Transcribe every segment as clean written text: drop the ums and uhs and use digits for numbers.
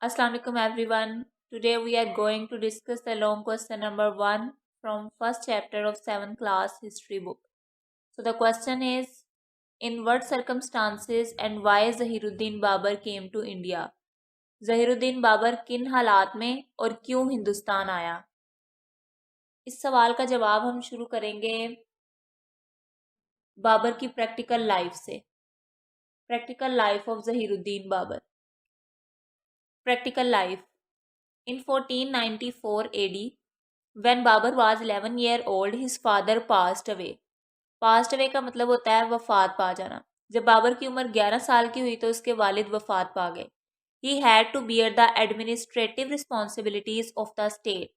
Assalamu alaikum everyone. Today we are going to discuss the long question number 1 from first chapter of 7th class history book. So the question is, in what circumstances and why Zahiruddin Babur came to India? Zahiruddin Babur किन हालात में और क्यों हिंदुस्तान आया? इस सवाल का जवाब हम शुरू करेंगे बाबर की प्रैक्टिकल लाइफ से. Practical life of Zahiruddin Babur. Practical life. In 1494 AD, when Babur was 11 year old, his father passed away. Passed away का मतलब होता है वफात पा जाना. जब बाबर की उम्र 11 साल की हुई तो उसके वालिद वफात पा गए. He had to bear the administrative responsibilities of the state.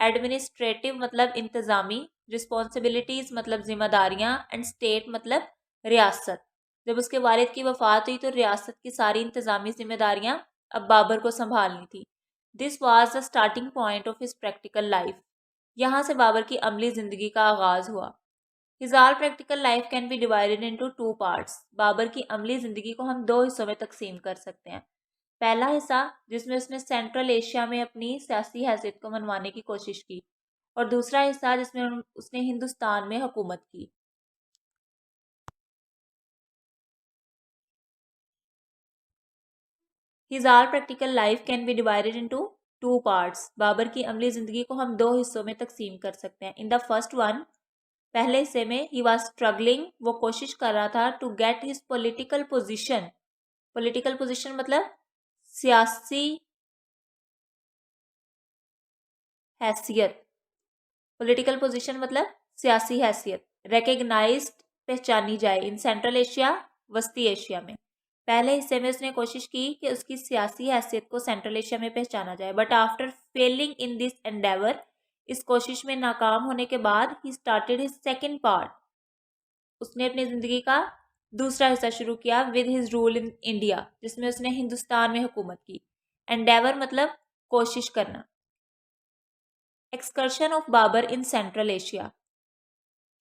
Administrative मतलब इंतज़ामी, responsibilities मतलब जिम्मेदारियाँ, and state मतलब रियासत. जब उसके वालिद की वफात हुई तो रियासत की सारी इंतज़ामी जिम्मेदारियाँ अब बाबर को संभालनी थी. This was the starting point of his practical life. यहाँ से बाबर की अमली ज़िंदगी का आगाज़ हुआ. His all practical life can be divided into 2 parts. Babur की अमली ज़िंदगी को हम 2 हिस्सों में तकसीम कर सकते हैं. पहला हिस्सा जिसमें उसने सेंट्रल एशिया में अपनी सियासी हैसियत को मनवाने की कोशिश की, और दूसरा हिस्सा जिसमें उसने हिंदुस्तान में हुकूमत की. His all practical life can be divided into 2 parts. Babur की अमली ज़िंदगी को हम 2 हिस्सों में तकसीम कर सकते हैं. इन द फर्स्ट वन, पहले हिस्से में, ही वॉज स्ट्रगलिंग, वो कोशिश कर रहा था to get his political position. Political position मतलब सियासी हैसियत. पोलिटिकल पोजिशन मतलब सियासी हैसियत रिकग्नाइज्ड, पहचानी जाए, इन सेंट्रल एशिया, वस्ती एशिया में. पहले हिस्से में उसने कोशिश की कि उसकी सियासी हैसियत को सेंट्रल एशिया में पहचाना जाए. But after failing in this Endeavour, इस कोशिश में नाकाम होने के बाद, he started his second part. उसने अपनी ज़िंदगी का दूसरा हिस्सा शुरू किया with his rule in India, जिसमें उसने हिंदुस्तान में हुकूमत की. एंडेवर मतलब कोशिश करना. Excursion of Babur in central Asia.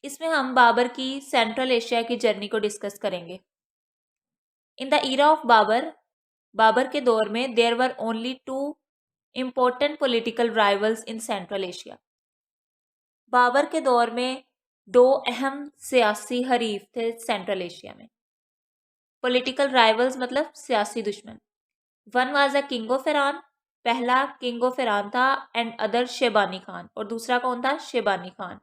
इसमें हम बाबर की सेंट्रल एशिया की जर्नी को डिस्कस करेंगे. In the era of Babur, Babur के दौर में, there were only 2 important political rivals in central Asia. Babur के दौर में 2 अहम सियासी हरीफ थे सेंट्रल एशिया में. पॉलिटिकल राइवल्स मतलब सियासी दुश्मन. One was a king of Iran, पहला किंग ऑफ ईरान था, एंड अदर शेबानी खान, और दूसरा कौन था? Shaybani Khan.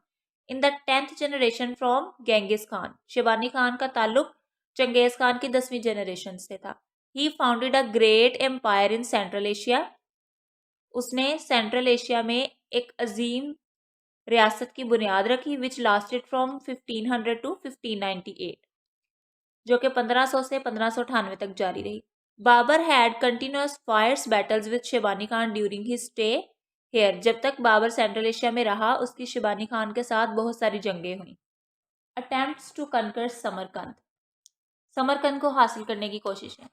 In the 10th generation from Genghis Khan. Shaybani Khan का ताल्लुक चंगेज खान की 10वीं जनरेशन से था. He founded a great empire in central Asia. उसने सेंट्रल एशिया में एक अजीम रियासत की बुनियाद रखी, विच लास्टेड फ्रॉम 1500 टू 1598, जो कि 1500 से 1598 तक जारी रही. Babur had continuous fierce battles with Shaybani Khan during his stay here. जब तक बाबर सेंट्रल एशिया में रहा, उसकी शेबानी खान के साथ बहुत सारी जंगें हुई. Attempts to conquer Samarkand. Samarkand को हासिल करने की कोशिश है.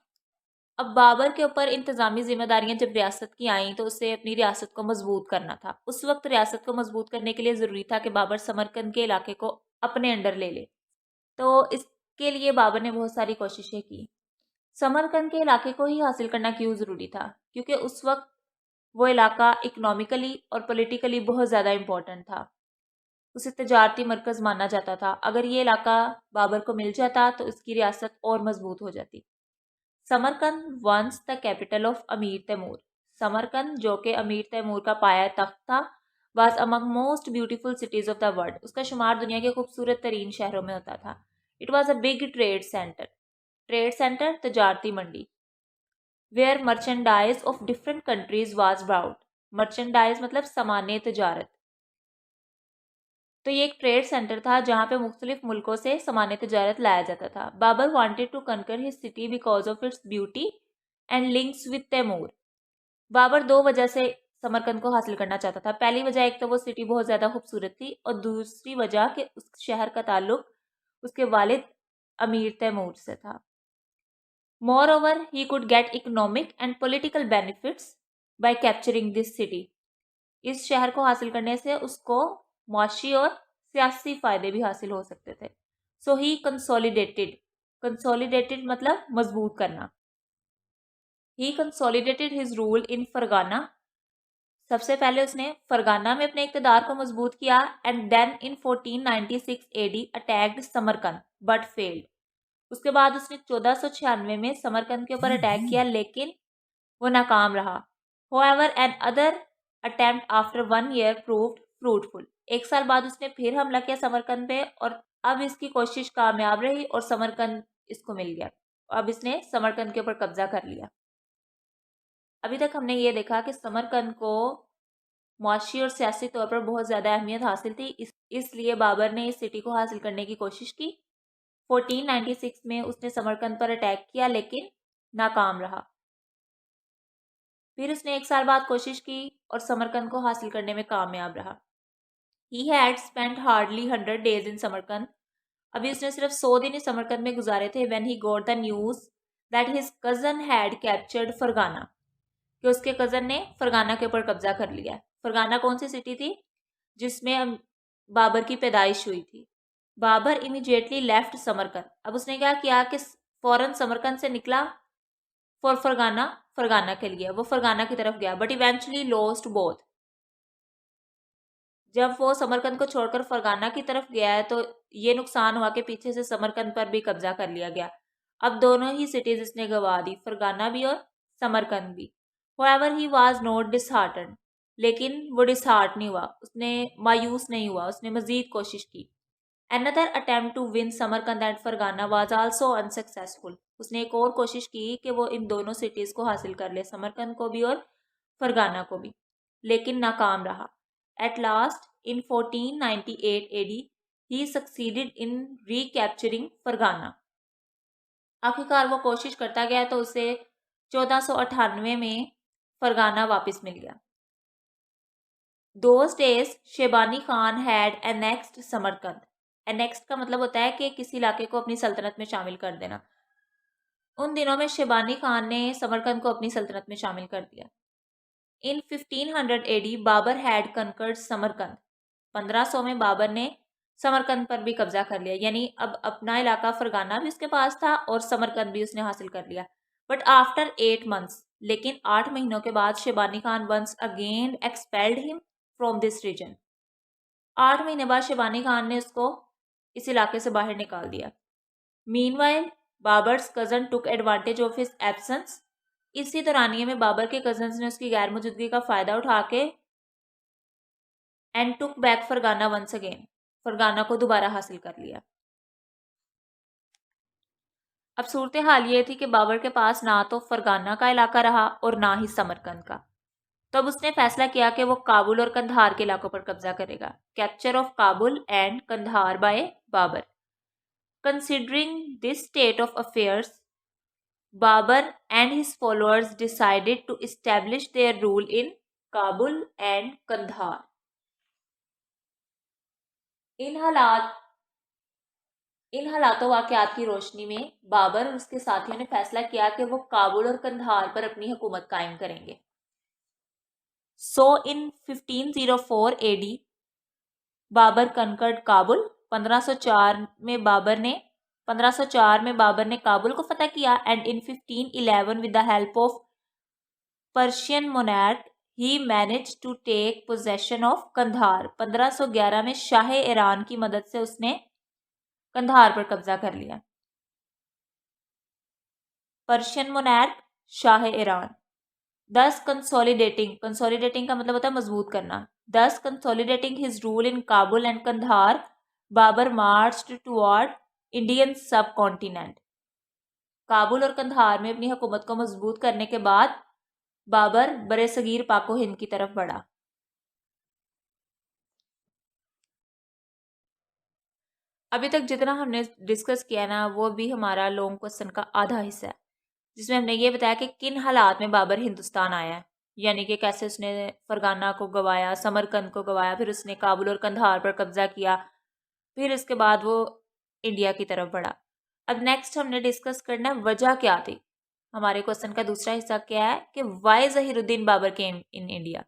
अब बाबर के ऊपर इंतज़ामी जिम्मेदारियां जब रियासत की आईं तो उसे अपनी रियासत को मजबूत करना था. उस वक्त रियासत को मजबूत करने के लिए ज़रूरी था कि बाबर समरकंद के इलाके को अपने अंडर ले ले. तो इसके लिए बाबर ने बहुत सारी कोशिशें की. समरकंद के इलाके को ही हासिल करना क्यों ज़रूरी था? क्योंकि उस वक्त वो इलाका इकोनॉमिकली और पॉलिटिकली बहुत ज़्यादा इम्पोर्टेंट था. उसे तजारती मरकज़ माना जाता था. अगर ये इलाका बाबर को मिल जाता तो इसकी रियासत और मजबूत हो जाती. Samarkand once the capital of Amir Timur. Samarkand जो कि अमीर तैमूर का पाया तख्त था, was among most beautiful cities of the world. उसका शुमार दुनिया के खूबसूरत तरीन शहरों में होता था. It was a big trade centre. Trade centre तजारती मंडी. Where merchandise of different countries was brought. Merchandise मतलब सामान्य तजारत. तो ये एक ट्रेड सेंटर था जहाँ पे मुख्तलिफ मुल्कों से सामान तजारत लाया जाता था. Babur wanted to conquer his city because of its beauty and links with Timur. Babur 2 वजह से समरकंद को हासिल करना चाहता था. पहली वजह, एक तो वो सिटी बहुत ज़्यादा खूबसूरत थी, और दूसरी वजह कि उस शहर का ताल्लुक उसके वालिद अमीर तैमूर से था. More over he could get economic and political benefits bye capturing this city. इस शहर को हासिल करने से उसको मुआशी और सियासी फ़ायदे भी हासिल हो सकते थे. सो ही कंसोलिडेटेड. कंसोलिडेटेड मतलब मजबूत करना. He consolidated his rule in Fergana, सबसे पहले उसने फरगाना में अपने इक़्तिदार को मजबूत किया। And then in 1496 AD attacked Samarkand but failed, उसके बाद उसने 1496 में समरकंद के ऊपर अटैक किया लेकिन वो नाकाम रहा। However another attempt after 1 year proved fruitful, एक साल बाद उसने फिर हमला किया समरकंद पे और अब इसकी कोशिश कामयाब रही और समरकंद इसको मिल गया। अब इसने समरकंद के ऊपर कब्जा कर लिया। अभी तक हमने ये देखा कि समरकंद को मुआशी और सियासी तौर पर बहुत ज़्यादा अहमियत हासिल थी, इसलिए बाबर ने इस सिटी को हासिल करने की कोशिश की। 1496 में उसने समरकंद पर अटैक किया लेकिन नाकाम रहा। फिर उसने एक साल बाद कोशिश की और समरकंद को हासिल करने में कामयाब रहा। He had spent hardly 100 days in Samarkand, अभी उसने सिर्फ 100 दिन इस समरकंद में गुजारे थे। When he got the news that his cousin had captured Fergana, कि उसके कज़न ने फरगाना के ऊपर कब्जा कर लिया। फरगाना कौन सी सिटी थी? जिसमें बाबर की पैदाइश हुई थी। बाबर इमीडिएटली लेफ्ट समरकंद, अब उसने क्या किया कि फौरन समरकंद से निकला फॉर फरगाना के लिए, वो फरगाना की तरफ गया। बट इवेंचुअली लॉस्ट बोथ, जब वो समरकंद को छोड़कर फरगाना की तरफ गया है तो ये नुकसान हुआ कि पीछे से समरकंद पर भी कब्जा कर लिया गया। अब दोनों ही सिटीज इसने गंवा दी, फरगाना भी और समरकंद भी। होएवर ही वाज नॉट डिसहार्टन, लेकिन वो डिसहार्ट नहीं हुआ, उसने मायूस नहीं हुआ, उसने मजीद कोशिश की। Another attempt to win Samarkand and Fergana was also unsuccessful, उसने एक और कोशिश की कि वो इन दोनों सिटीज़ को हासिल कर ले, समरकंद को भी और फरगाना को भी, लेकिन नाकाम रहा। At last in 1498 AD he succeeded in recapturing Fergana, आखिरकार वो कोशिश करता गया तो उसे 1498 में फरगाना वापस मिल गया। Those days Shaybani Khan had annexed Samarkand, annexed का मतलब होता है कि किसी इलाके को अपनी सल्तनत में शामिल कर देना। उन दिनों में शेबानी खान ने समरकंद को अपनी सल्तनत में शामिल कर दिया। इन 1500 AD Babar had conquered Samarkand, 1500 में बाबर ने समरकंद पर भी कब्जा कर लिया, यानी अब अपना इलाका फरगाना भी उसके पास था और समरकंद भी उसने हासिल कर लिया। बट आफ्टर 8 मंथ्स, लेकिन 8 महीनों के बाद Shaybani Khan once again expelled him from this region, 8 महीने बाद शेबानी खान ने उसको इस इलाके से बाहर निकाल दिया। Meanwhile Babar's cousin took advantage of his absence, इसी दौरानिए में बाबर के कजन्स ने उसकी गैर मौजूदगी का फ़ायदा उठा के and took back Fergana once again, Fergana को दोबारा हासिल कर लिया। अब सूरत हाल ये थी कि बाबर के पास ना तो फरगाना का इलाका रहा और ना ही समरकंद का, तब उसने फैसला किया कि वो काबुल और कंधार के इलाकों पर कब्जा करेगा। Capture of Kabul and Kandahar by Babur. Considering this state of affairs, Babur and his followers decided to establish their rule in Kabul and Kandahar. इन हालातों वाक़यात की रोशनी में बाबर और उसके साथियों ने फैसला किया कि वो काबुल और कंधार पर अपनी हुकूमत कायम करेंगे। So in 1504 AD Babur conquered Kabul, 1504 में बाबर ने काबुल को फतह किया। And in 1511 with the help of Persian monarch he manage to take possession of Kandahar, 1511 में शाह ईरान की मदद से उसने कंधार पर कब्जा कर लिया। पर्शियन मोनार्क, शाह ईरान। दस कंसोलिडेटिंग का मतलब होता है मजबूत करना। Thus consolidating his rule in Kabul and Kandahar, Babur marched toward Indian subcontinent. Kabul और कंधार में अपनी हुकूमत को मजबूत करने के बाद बाबर बरे सगीर पाको हिंद की तरफ बढ़ा। अभी तक जितना हमने डिस्कस किया ना वो भी हमारा लॉन्ग क्वेश्चन का आधा हिस्सा है, जिसमें हमने ये बताया कि किन हालात में बाबर हिंदुस्तान आया है, यानी कि कैसे उसने फरगाना को गवाया, समरकंद को गवाया, फिर उसने काबुल और कंधार पर कब्जा किया, फिर इसके बाद वो इंडिया की तरफ बढ़ा। अब नेक्स्ट हमने डिस्कस करना है वजह क्या थी। हमारे क्वेश्चन का दूसरा हिस्सा क्या है कि why Zahiruddin Babur came in India,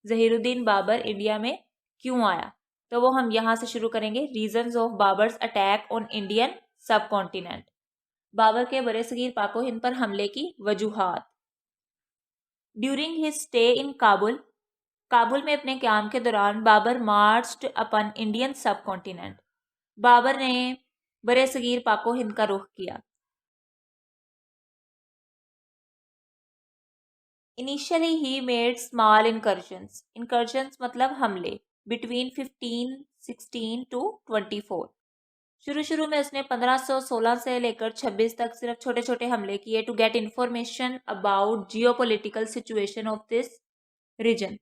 Zahiruddin Babur India में क्यों आया। तो वो हम यहाँ से शुरू करेंगे। Reasons of Babur's attack on Indian subcontinent, Babur के बरे सगीर पाको हिंद पर हमले की वजूहात। During his stay in Kabul, Kabul में अपने क़याम के दौरान Babur marched upon Indian subcontinent, Babur ने बरे सगीर पाको हिंद का रुख किया। Initially he made small incursions, incursions मतलब हमले, बिटवीन 1516 टू 24। शुरू में उसने 1516 से लेकर 26 तक सिर्फ छोटे छोटे हमले किए to get information about geopolitical situation of this region.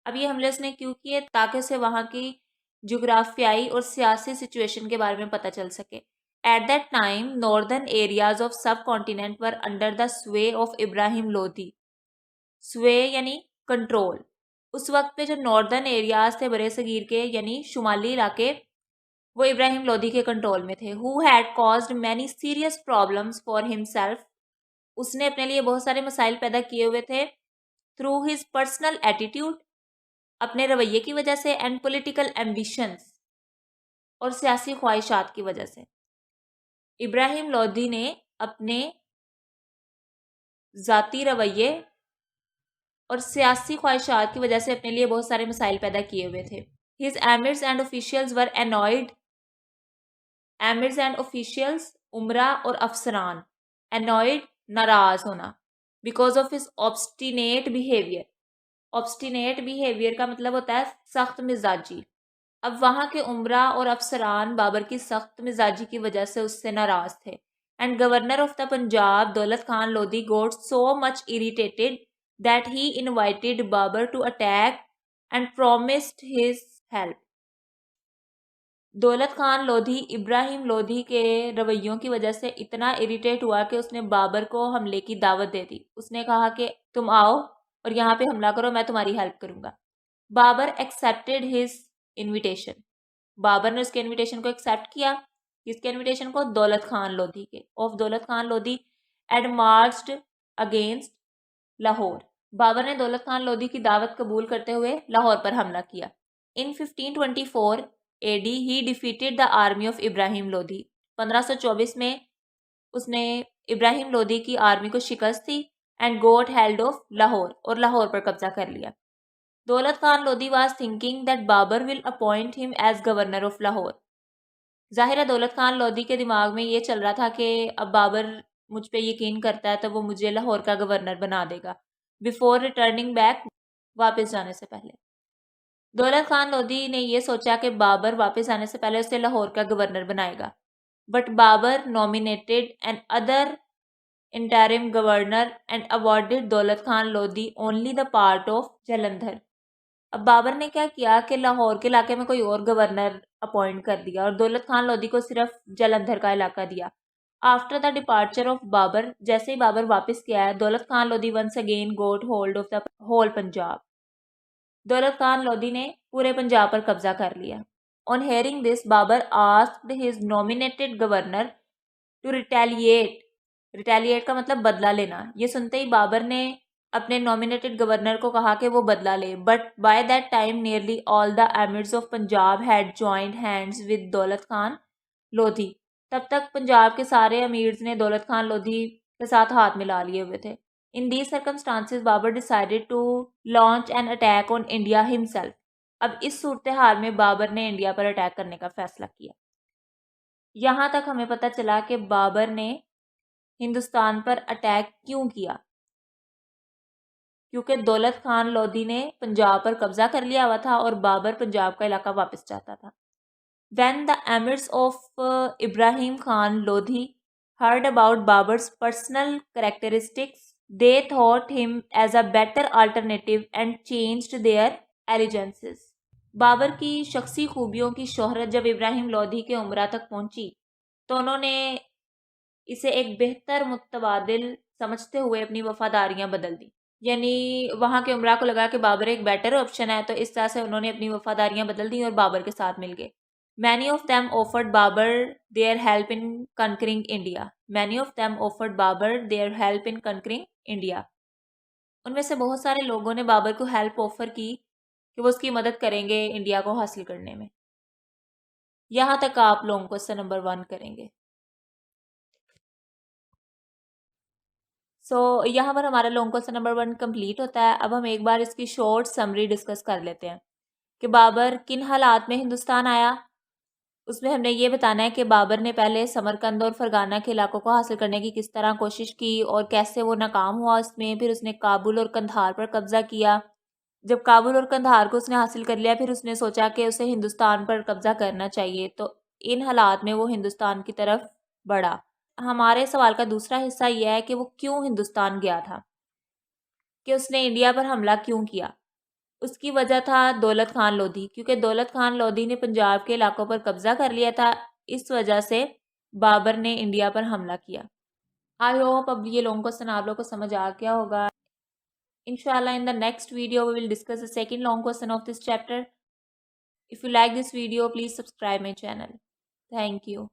अब ये हमले उसने क्यों किए? ताकि उसे वहाँ की जोग्राफियाई और सियासी सिचुएशन के बारे में पता चल सके। At that time northern areas of subcontinent were under the sway of Ibrahim Lodhi. Sway यानी कंट्रोल। उस वक्त पे जो नॉर्दर्न एरियाज थे बरे सगीर के यानी शुमाली इलाके, वो इब्राहिम लोधी के कंट्रोल में थे। Who had caused many serious problems for himself, उसने अपने लिए बहुत सारे मसाइल पैदा किए हुए थे थ्रू हिज पर्सनल एटीट्यूड, अपने रवैये की वजह से, एंड पॉलिटिकल एम्बिशंस, और सियासी ख्वाहिशात की वजह से। इब्राहिम लोधी ने अपने ज़ाती रवैये और सियासी ख्वाहिशात की वजह से अपने लिए बहुत सारे मसाइल पैदा किए हुए थे। His emirs and officials were annoyed, emirs and officials उमरा और अफसरान, एनॉयड नाराज होना, because of his obstinate behaviour. Obstinate behaviour का मतलब होता है सख्त मिजाजी। अब वहाँ के उमरा और अफसरान बाबर की सख्त मिजाजी की वजह से उससे नाराज थे। And governor of the Punjab Daulat Khan Lodhi got so much irritated that he invited Babur to attack and promised his help. Daulat Khan Lodhi Ibrahim Lodhi के रवैयों की वजह से इतना इरिटेट हुआ कि उसने बाबर को हमले की दावत दे दी। उसने कहा कि तुम आओ और यहाँ पे हमला करो, मैं तुम्हारी हेल्प करूंगा। Babur accepted his invitation, Babur ने उसके इनविटेशन को एक्सेप्ट किया। किसके इनविटेशन को? दौलत खान लोधी के। Of Daulat Khan Lodhi and marched against Lahore, Babur ने दौलत खान लोधी की दावत कबूल करते हुए लाहौर पर हमला किया। In 1524 AD he defeated the army of Ibrahim Lodhi, 1524 में उसने इब्राहिम लोधी की आर्मी को शिकस्त दी and got held of Lahore, और लाहौर पर कब्जा कर लिया। Daulat Khan Lodhi was thinking that Babur will appoint him as governor of Lahore. जाहिर है दौलत खान लोधी के दिमाग में ये चल रहा था कि अब बाबर मुझ पे यकीन करता है तो वो मुझे लाहौर का गवर्नर बना देगा बिफोर रिटर्निंग बैक, वापस जाने से पहले। दौलत खान लोधी ने यह सोचा कि बाबर वापस आने से पहले उसे लाहौर का गवर्नर बनाएगा, but Babur nominated another interim governor and awarded Daulat Khan Lodhi only the part of Jalandhar. अब बाबर ने क्या किया कि लाहौर के इलाके में कोई और गवर्नर अपॉइंट कर दिया और दौलत खान लोधी को सिर्फ जलंधर का इलाका दिया। After the departure of Babur, जैसे ही बाबर वापस किया है, Daulat Khan Lodhi once again got hold of the whole Punjab. Daulat Khan Lodhi ने पूरे पंजाब पर कब्जा कर लिया। On hearing this Babur asked his nominated governor to retaliate, retaliate का मतलब बदला लेना। ये सुनते ही बाबर ने अपने नॉमिनेटेड गवर्नर को कहा कि वो बदला ले, but by that time nearly all the emirs of Punjab had joined hands with Daulat Khan Lodhi. तब तक पंजाब के सारे अमीर्स ने दौलत खान लोधी के साथ हाथ मिला लिए हुए थे। In these circumstances Babur decided to launch an attack on India himself. अब इस सूरत हाल में बाबर ने इंडिया पर अटैक करने का फैसला किया। यहाँ तक हमें पता चला कि बाबर ने हिंदुस्तान पर अटैक क्यों किया, क्योंकि दौलत खान लोधी ने पंजाब पर कब्जा कर लिया हुआ था और बाबर पंजाब का इलाका वापस चाहता था। When the emirs of Ibrahim Khan Lodhi heard about Babar's personal characteristics, they thought him as a better alternative and changed their allegiances. Babar की शख्सी खूबियों की शोहरत जब इब्राहिम लोधी के उमरा तक पहुंची तो उन्होंने इसे एक बेहतर मुतबादिल समझते हुए अपनी वफादारियां बदल दी। यानी वहाँ के उमरा को लगा कि बाबर एक बेटर ऑप्शन है, तो इस तरह से उन्होंने अपनी वफादारियां बदल दी और बाबर के साथ मिल गए। Many of them offered Babur their help in conquering India. Many of them offered Babur their help in conquering India. उनमें से बहुत सारे लोगों ने बाबर को हेल्प ऑफर की कि वो उसकी मदद करेंगे इंडिया को हासिल करने में। यहाँ तक आप लोगों को क्वेश्चन नंबर 1 करेंगे। यहाँ पर हमारा लॉन्ग क्वेश्चन नंबर 1 कंप्लीट होता है। अब हम एक बार इसकी शॉर्ट समरी डिस्कस कर लेते हैं कि बाबर किन हालात में हिंदुस्तान आया। उसमें हमने ये बताना है कि बाबर ने पहले समरकंद और फरगाना के इलाकों को हासिल करने की किस तरह कोशिश की और कैसे वो नाकाम हुआ उसमें। फिर उसने काबुल और कंधार पर कब्जा किया। जब काबुल और कंधार को उसने हासिल कर लिया, फिर उसने सोचा कि उसे हिंदुस्तान पर कब्जा करना चाहिए, तो इन हालात में वो हिंदुस्तान की तरफ बढ़ा। हमारे सवाल का दूसरा हिस्सा यह है कि वो क्यों हिंदुस्तान गया था, कि उसने इंडिया पर हमला क्यों किया। उसकी वजह था दौलत खान लोधी, क्योंकि दौलत खान लोधी ने पंजाब के इलाकों पर कब्जा कर लिया था। इस वजह से बाबर ने इंडिया पर हमला किया। आई होप अब ये लॉन्ग क्वेश्चन आप लोग को समझ आ गया होगा। Inshallah, in the next video, we will discuss the second long question of this chapter. If you like this video, please subscribe my channel. Thank you.